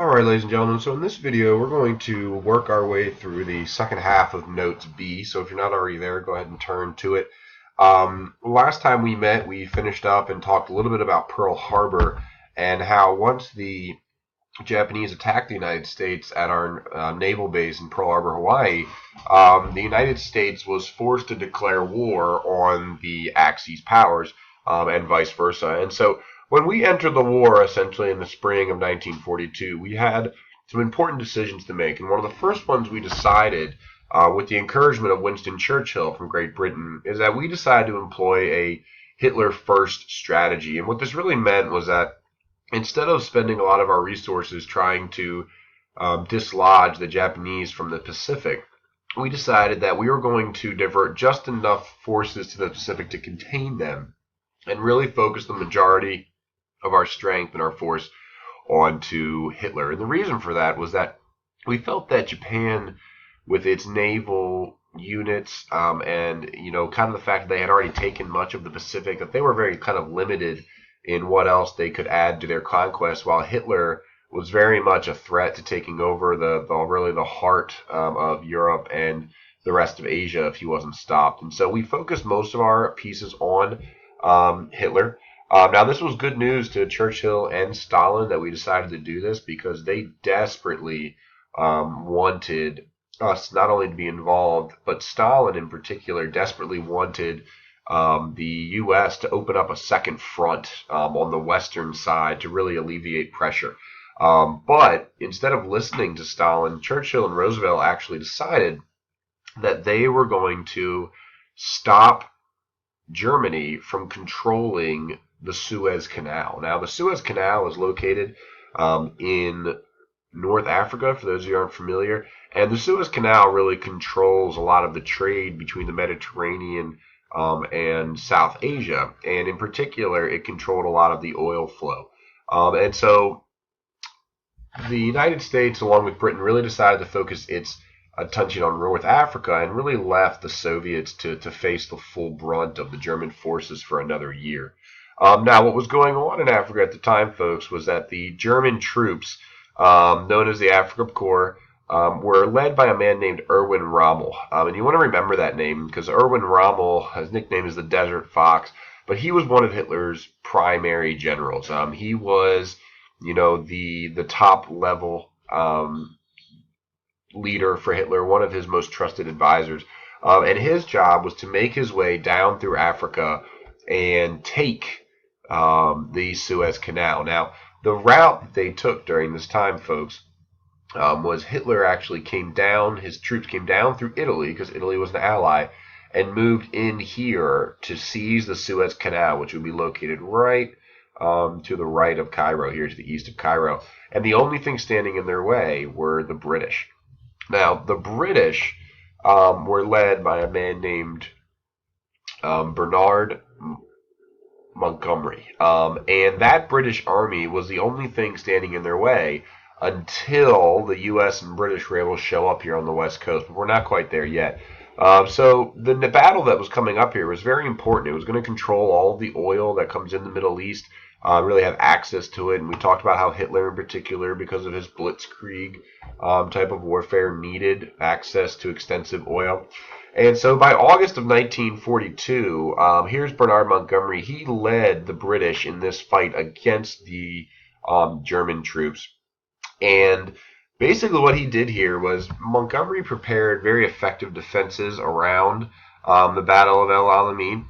Alright, ladies and gentlemen, so in this video we're going to work our way through the second half of Notes B. So if you're not already there, go ahead and turn to it. Last time we met, we finished up and talked a little bit about Pearl Harbor and how once the Japanese attacked the United States at our naval base in Pearl Harbor, Hawaii, the United States was forced to declare war on the Axis powers and vice versa. And so when we entered the war, essentially in the spring of 1942, we had some important decisions to make. And one of the first ones we decided, with the encouragement of Winston Churchill from Great Britain, is that we decided to employ a Hitler first strategy. And what this really meant was that instead of spending a lot of our resources trying to dislodge the Japanese from the Pacific, we decided that we were going to divert just enough forces to the Pacific to contain them and really focus the majority of our strength and our force onto Hitler. And the reason for that was that we felt that Japan, with its naval units and kind of the fact that they had already taken much of the Pacific, that they were very kind of limited in what else they could add to their conquest, while Hitler was very much a threat to taking over the heart of Europe and the rest of Asia if he wasn't stopped. And so we focused most of our pieces on Hitler. Now, this was good news to Churchill and Stalin that we decided to do this, because they desperately wanted us not only to be involved, but Stalin in particular desperately wanted the U.S. to open up a second front on the western side to really alleviate pressure. But instead of listening to Stalin, Churchill and Roosevelt actually decided that they were going to stop Germany from controlling the Suez Canal. Now, the Suez Canal is located in North Africa, for those of you who aren't familiar, and the Suez Canal really controls a lot of the trade between the Mediterranean and South Asia, and in particular, it controlled a lot of the oil flow. And so the United States, along with Britain, really decided to focus its attention on North Africa and really left the Soviets to face the full brunt of the German forces for another year. Now, what was going on in Africa at the time, folks, was that the German troops, known as the Afrika Korps, were led by a man named Erwin Rommel. And you want to remember that name because Erwin Rommel, his nickname is the Desert Fox, but he was one of Hitler's primary generals. He was, the top level leader for Hitler, one of his most trusted advisors. And his job was to make his way down through Africa and take the Suez Canal. Now, the route that they took during this time, folks, was Hitler actually his troops came down through Italy, because Italy was an ally, and moved in here to seize the Suez Canal, which would be located right to the right of Cairo, here to the east of Cairo. And the only thing standing in their way were the British. Now, the British were led by a man named Bernard Montgomery. And that British army was the only thing standing in their way until the U.S. and British were able to show up here on the West Coast. But we're not quite there yet. So the battle that was coming up here was very important. It was going to control all of the oil that comes in the Middle East, really have access to it. And we talked about how Hitler in particular, because of his blitzkrieg type of warfare, needed access to extensive oil. And so by August of 1942, here's Bernard Montgomery. He led the British in this fight against the German troops. And basically what he did here was Montgomery prepared very effective defenses around the Battle of El Alamein.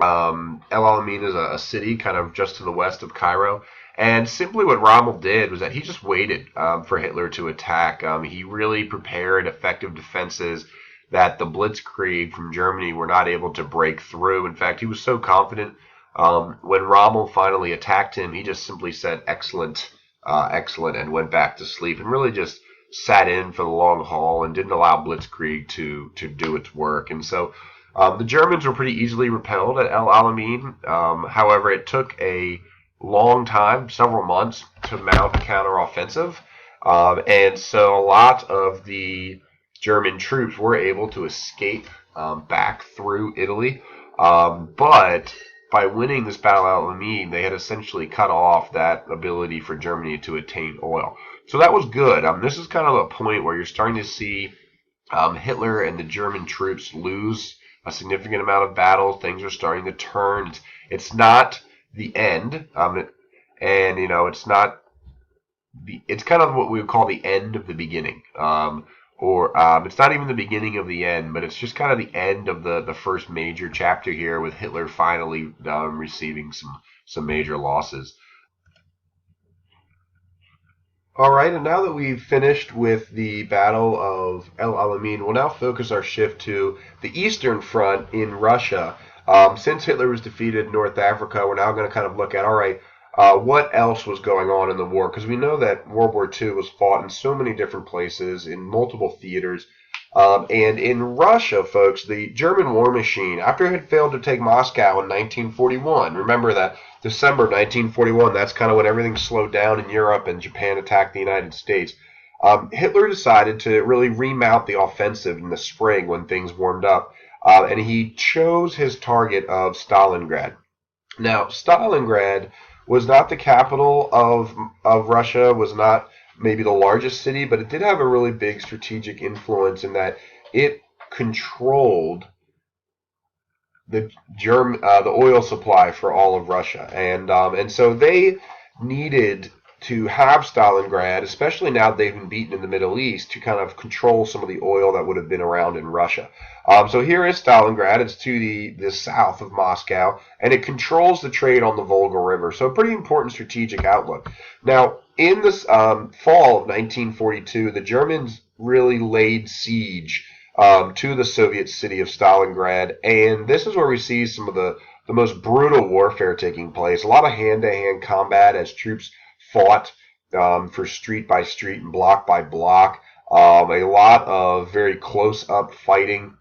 El Alamein is a city kind of just to the west of Cairo. And simply what Rommel did was that he just waited for Hitler to attack. He really prepared effective defenses that the blitzkrieg from Germany were not able to break through. In fact, he was so confident when Rommel finally attacked him, he just simply said, excellent, and went back to sleep and really just sat in for the long haul and didn't allow blitzkrieg to do its work. And so the Germans were pretty easily repelled at El Alamein. However, it took a long time, several months, to mount a counteroffensive. And so a lot of the German troops were able to escape back through Italy. But by winning this battle at Alamein, they had essentially cut off that ability for Germany to attain oil. So that was good. This is kind of a point where you're starting to see Hitler and the German troops lose a significant amount of battles. Things are starting to turn. It's not the end, and it's not it's kind of what we would call the end of the beginning. Or it's not even the beginning of the end, but it's just kind of the end of the first major chapter here, with Hitler finally receiving some major losses. All right, and now that we've finished with the Battle of El Alamein, we'll now focus our shift to the Eastern Front in Russia. Since Hitler was defeated in North Africa, we're now going to kind of look at, all right, what else was going on in the war? Because we know that World War II was fought in so many different places, in multiple theaters. And in Russia, folks, the German war machine, after it had failed to take Moscow in 1941, remember that December 1941, that's kind of when everything slowed down in Europe and Japan attacked the United States. Hitler decided to really remount the offensive in the spring when things warmed up, and he chose his target of Stalingrad. Now, Stalingrad was not the capital of Russia, was not maybe the largest city, but it did have a really big strategic influence in that it controlled the oil supply for all of Russia, and so they needed to have Stalingrad, especially now that they've been beaten in the Middle East, to kind of control some of the oil that would have been around in Russia. So here is Stalingrad. It's to the south of Moscow, and it controls the trade on the Volga River. So a pretty important strategic outlook. Now, in this fall of 1942, the Germans really laid siege to the Soviet city of Stalingrad, and this is where we see some of the most brutal warfare taking place. A lot of hand-to-hand combat as troops fought for street by street and block by block. A lot of very close-up fighting.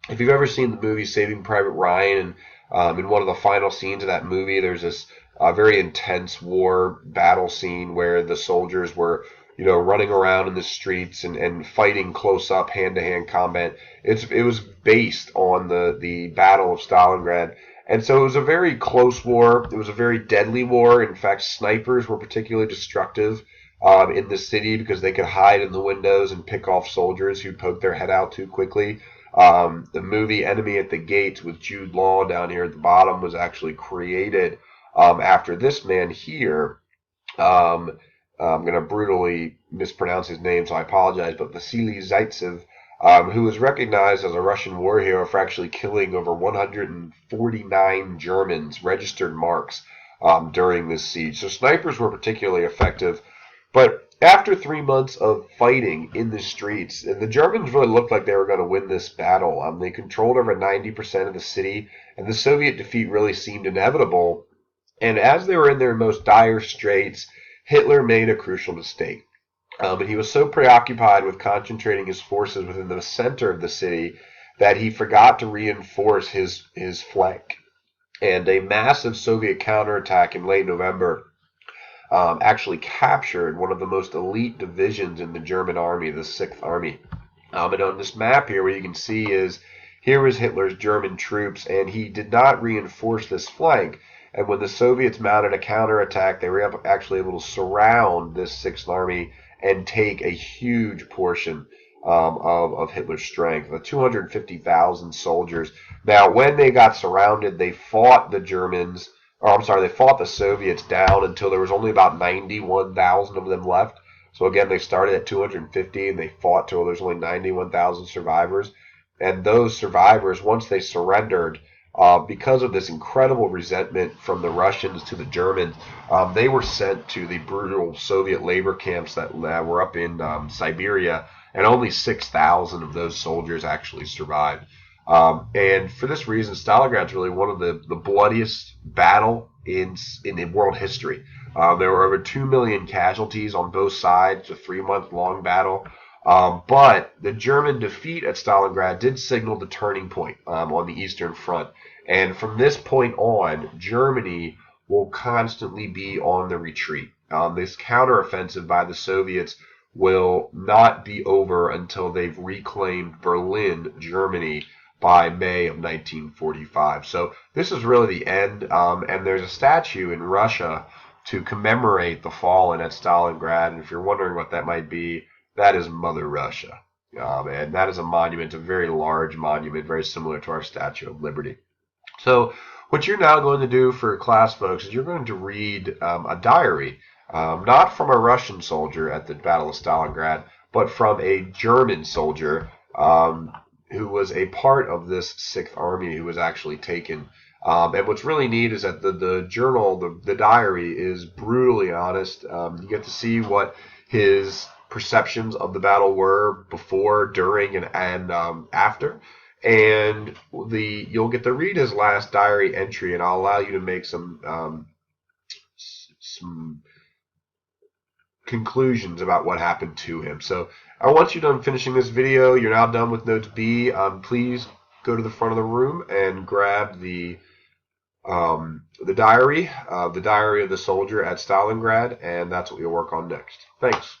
If you've ever seen the movie Saving Private Ryan, and in one of the final scenes of that movie, there's this very intense war battle scene where the soldiers were, running around in the streets and fighting close-up, hand-to-hand combat. It was based on the Battle of Stalingrad. And so it was a very close war. It was a very deadly war. In fact, snipers were particularly destructive in the city because they could hide in the windows and pick off soldiers who poked their head out too quickly. The movie Enemy at the Gates with Jude Law down here at the bottom was actually created after this man here. I'm going to brutally mispronounce his name, so I apologize, but Vasily Zaitsev, who was recognized as a Russian war hero for actually killing over 149 Germans, registered marks, during this siege. So snipers were particularly effective. But after 3 months of fighting in the streets, the Germans really looked like they were going to win this battle. They controlled over 90% of the city, and the Soviet defeat really seemed inevitable. And as they were in their most dire straits, Hitler made a crucial mistake. And he was so preoccupied with concentrating his forces within the center of the city that he forgot to reinforce his flank. And a massive Soviet counterattack in late November actually captured one of the most elite divisions in the German army, the 6th Army. And on this map here, what you can see is here is Hitler's German troops, and he did not reinforce this flank. And when the Soviets mounted a counterattack, they were actually able to surround this 6th Army and take a huge portion of Hitler's strength, the 250,000 soldiers. Now, when they got surrounded, they fought the they fought the Soviets down until there was only about 91,000 of them left. So again, they started at 250 and they fought till there's only 91,000 survivors. And those survivors, once they surrendered, because of this incredible resentment from the Russians to the Germans, they were sent to the brutal Soviet labor camps that were up in Siberia, and only 6,000 of those soldiers actually survived. And for this reason, Stalingrad's really one of the bloodiest battle in world history. There were over 2 million casualties on both sides. It's a 3-month-long battle. But the German defeat at Stalingrad did signal the turning point on the Eastern Front. And from this point on, Germany will constantly be on the retreat. This counteroffensive by the Soviets will not be over until they've reclaimed Berlin, Germany, by May of 1945. So this is really the end, and there's a statue in Russia to commemorate the fallen at Stalingrad. And if you're wondering what that might be, that is Mother Russia. And that is a monument, a very large monument, very similar to our Statue of Liberty. So what you're now going to do for class, folks, is you're going to read a diary, not from a Russian soldier at the Battle of Stalingrad, but from a German soldier who was a part of this Sixth Army who was actually taken. And what's really neat is that the journal, the diary, is brutally honest. You get to see what his perceptions of the battle were before, during, and after. And you'll get to read his last diary entry, and I'll allow you to make some conclusions about what happened to him. So once you're done finishing this video, you're now done with Notes B. Please go to the front of the room and grab the diary of the soldier at Stalingrad, and that's what we'll work on next. Thanks.